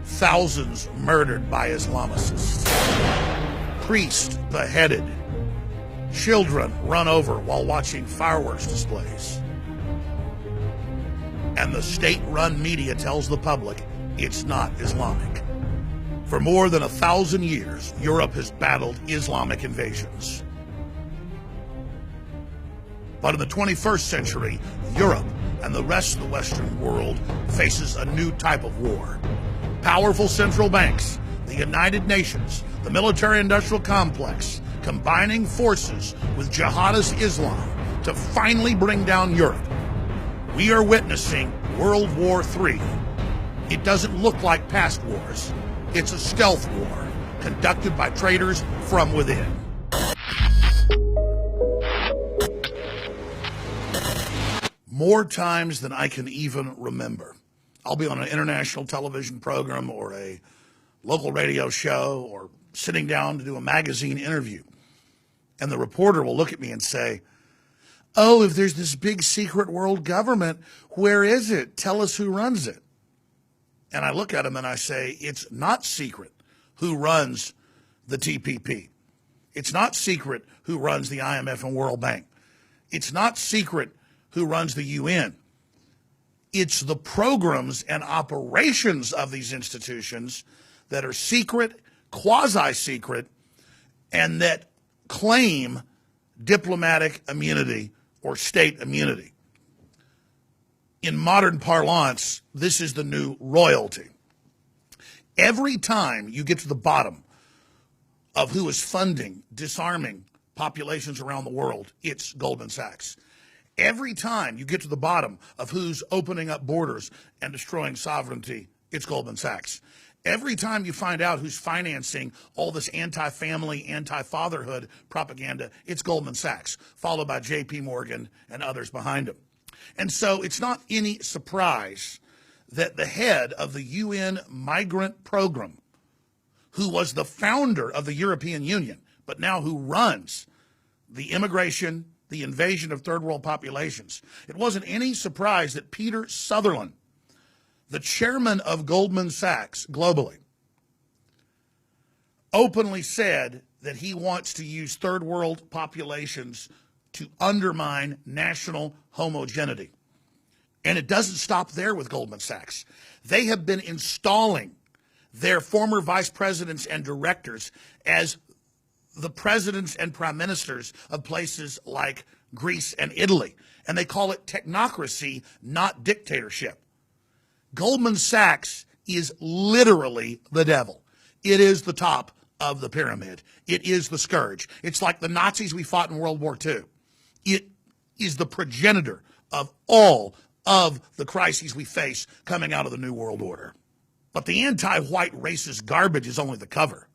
thousands murdered by Islamists, priests beheaded, children run over while watching fireworks displays. And the state-run media tells the public it's not Islamic. For more than 1,000 years, Europe has battled Islamic invasions. But in the 21st century, Europe and the rest of the Western world faces a new type of war. Powerful central banks, the United Nations, the military-industrial complex, combining forces with jihadist Islam to finally bring down Europe. We are witnessing World War III. It doesn't look like past wars. It's a stealth war conducted by traitors from within. More times than I can even remember, I'll be on an international television program or a local radio show or sitting down to do a magazine interview. And the reporter will look at me and say, "Oh, if there's this big secret world government, where is it? Tell us who runs it." And I look at him and I say, it's not secret who runs the TPP. It's not secret who runs the IMF and World Bank. It's not secret who runs the UN. It's the programs and operations of these institutions that are secret, quasi-secret, and that claim diplomatic immunity or state immunity. In modern parlance, this is the new royalty. Every time you get to the bottom of who is funding, disarming populations around the world, it's Goldman Sachs. Every time you get to the bottom of who's opening up borders and destroying sovereignty, it's Goldman Sachs. Every time you find out who's financing all this anti-family, anti-fatherhood propaganda, it's Goldman Sachs, followed by J.P. Morgan and others behind him. And so it's not any surprise that the head of the UN migrant program, who was the founder of the European Union, but now who runs the immigration, the invasion of third world populations, it wasn't any surprise that Peter Sutherland, the chairman of Goldman Sachs globally, openly said that he wants to use third world populations to undermine national homogeneity. And it doesn't stop there with Goldman Sachs. They have been installing their former vice presidents and directors as the presidents and prime ministers of places like Greece and Italy. And they call it technocracy, not dictatorship. Goldman Sachs is literally the devil. It is the top of the pyramid. It is the scourge. It's like the Nazis we fought in World War II. It is the progenitor of all of the crises we face coming out of the New World Order. But the anti-white racist garbage is only the cover.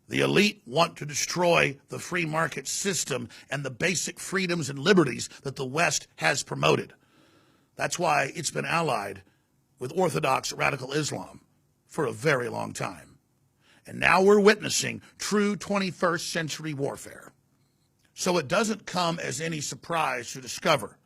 The elite want to destroy the free market system and the basic freedoms and liberties that the West has promoted. That's why it's been allied with orthodox radical Islam for a very long time. And now we're witnessing true 21st century warfare. So it doesn't come as any surprise to discover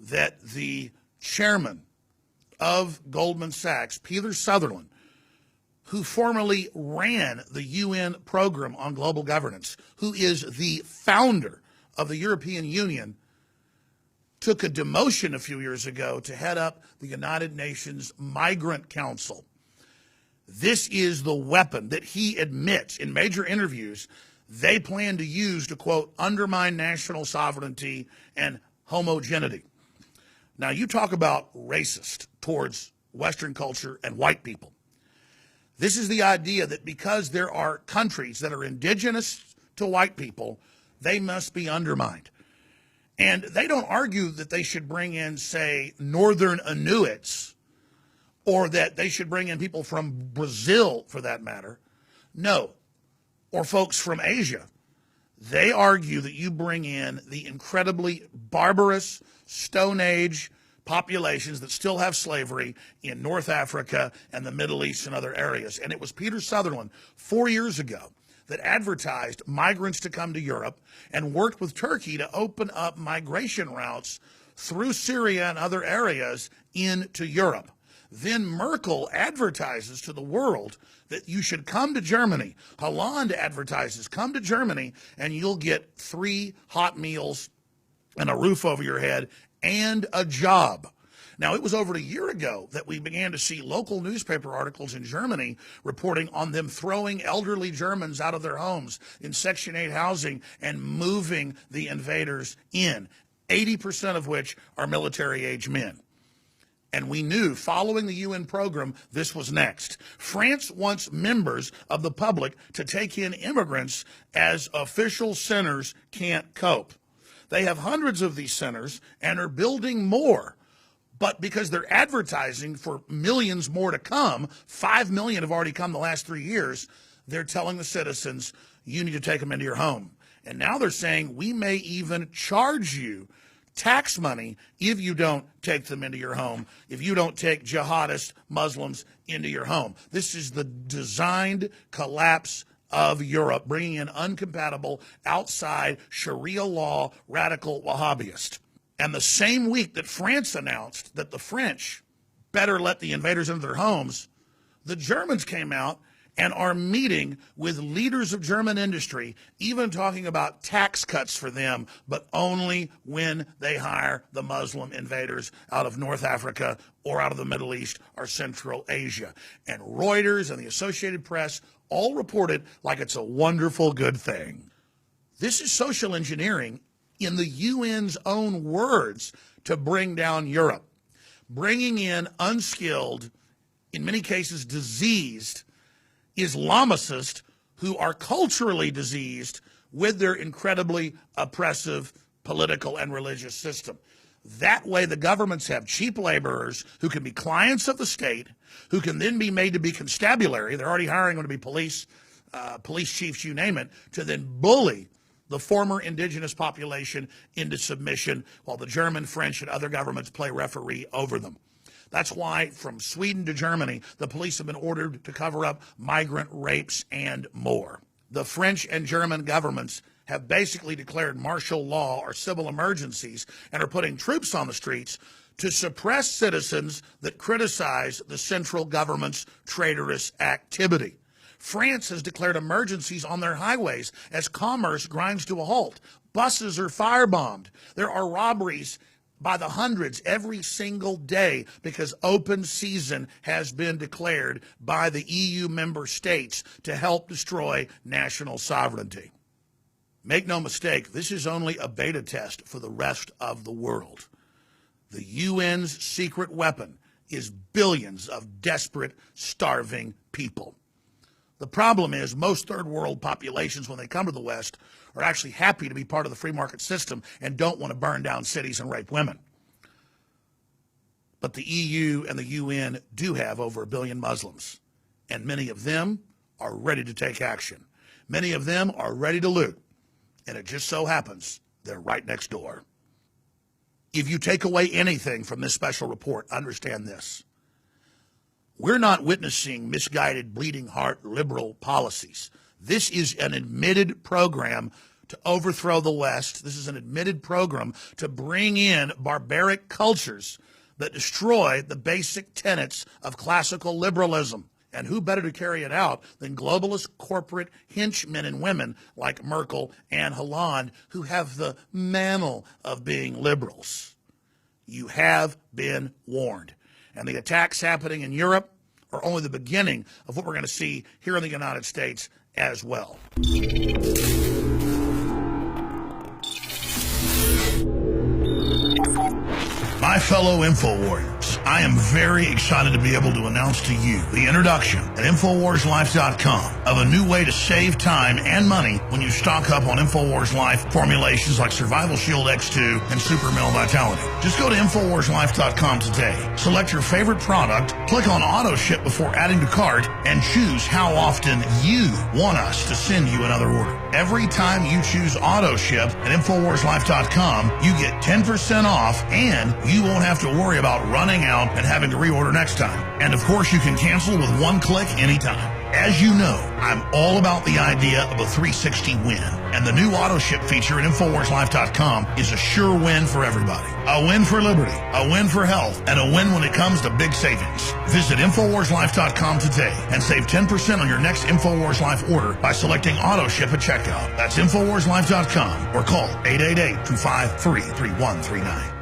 that the chairman of Goldman Sachs, Peter Sutherland, who formerly ran the UN program on global governance, who is the founder of the European Union, took a demotion a few years ago to head up the United Nations Migrant Council. This is the weapon that he admits in major interviews they plan to use to, quote, undermine national sovereignty and homogeneity. Now, you talk about racist towards Western culture and white people. This is the idea that because there are countries that are indigenous to white people, they must be undermined. And they don't argue that they should bring in, say, Northern Inuits, or that they should bring in people from Brazil, for that matter. No. Or folks from Asia. They argue that you bring in the incredibly barbarous Stone Age populations that still have slavery in North Africa and the Middle East and other areas. And it was Peter Sutherland 4 years ago that advertised migrants to come to Europe and worked with Turkey to open up migration routes through Syria and other areas into Europe. Then Merkel advertises to the world that you should come to Germany. Hollande advertises, come to Germany and you'll get 3 hot meals and a roof over your head and a job. Now, it was over a year ago that we began to see local newspaper articles in Germany reporting on them throwing elderly Germans out of their homes in Section 8 housing and moving the invaders in, 80% of which are military-age men. And we knew, following the UN program, this was next. France wants members of the public to take in immigrants as official centers can't cope. They have hundreds of these centers and are building more. But because they're advertising for millions more to come, 5 million have already come the last 3 years, they're telling the citizens, you need to take them into your home. And now they're saying, we may even charge you tax money if you don't take them into your home, if you don't take jihadist Muslims into your home. This is the designed collapse of Europe, bringing in incompatible, outside Sharia law, radical Wahhabists. And the same week that France announced that the French better let the invaders into their homes, the Germans came out and are meeting with leaders of German industry, even talking about tax cuts for them, but only when they hire the Muslim invaders out of North Africa or out of the Middle East or Central Asia. And Reuters and the Associated Press all report it like it's a wonderful good thing. This is social engineering in the UN's own words to bring down Europe, bringing in unskilled, in many cases diseased, Islamicists who are culturally diseased with their incredibly oppressive political and religious system. That way the governments have cheap laborers who can be clients of the state, who can then be made to be constabulary. They're already hiring them to be police chiefs, you name it, to then bully the former indigenous population into submission while the German, French, and other governments play referee over them. That's why from Sweden to Germany, the police have been ordered to cover up migrant rapes and more. The French and German governments have basically declared martial law or civil emergencies and are putting troops on the streets to suppress citizens that criticize the central government's traitorous activity. France has declared emergencies on their highways as commerce grinds to a halt. Buses are firebombed. There are robberies by the hundreds every single day because open season has been declared by the EU member states to help destroy national sovereignty. Make no mistake, this is only a beta test for the rest of the world. The UN's secret weapon is billions of desperate, starving people. The problem is most third world populations, when they come to the West, are actually happy to be part of the free market system and don't want to burn down cities and rape women. But the EU and the UN do have over 1 billion Muslims, and many of them are ready to take action. Many of them are ready to loot, and it just so happens they're right next door. If you take away anything from this special report, understand this. We're not witnessing misguided, bleeding heart liberal policies. This is an admitted program to overthrow the West. This is an admitted program to bring in barbaric cultures that destroy the basic tenets of classical liberalism. And who better to carry it out than globalist corporate henchmen and women like Merkel and Hollande, who have the mantle of being liberals? You have been warned. And the attacks happening in Europe are only the beginning of what we're going to see here in the United States as well. My fellow InfoWarriors, I am very excited to be able to announce to you the introduction at InfoWarsLife.com of a new way to save time and money when you stock up on InfoWars Life formulations like Survival Shield X2 and Super Male Vitality. Just go to InfoWarsLife.com today, select your favorite product, click on Auto Ship before adding to cart, and choose how often you want us to send you another order. Every time you choose Auto Ship at InfoWarsLife.com, you get 10% off and you won't have to worry about running out and having to reorder next time. And of course, you can cancel with one click anytime. As you know, I'm all about the idea of a 360 win, and the new auto ship feature at InfoWarsLife.com is a sure win for everybody. A win for liberty, a win for health, and a win when it comes to big savings. Visit InfoWarsLife.com today and save 10% on your next InfoWars Life order by selecting auto ship at checkout. That's InfoWarsLife.com or call 888-253-3139.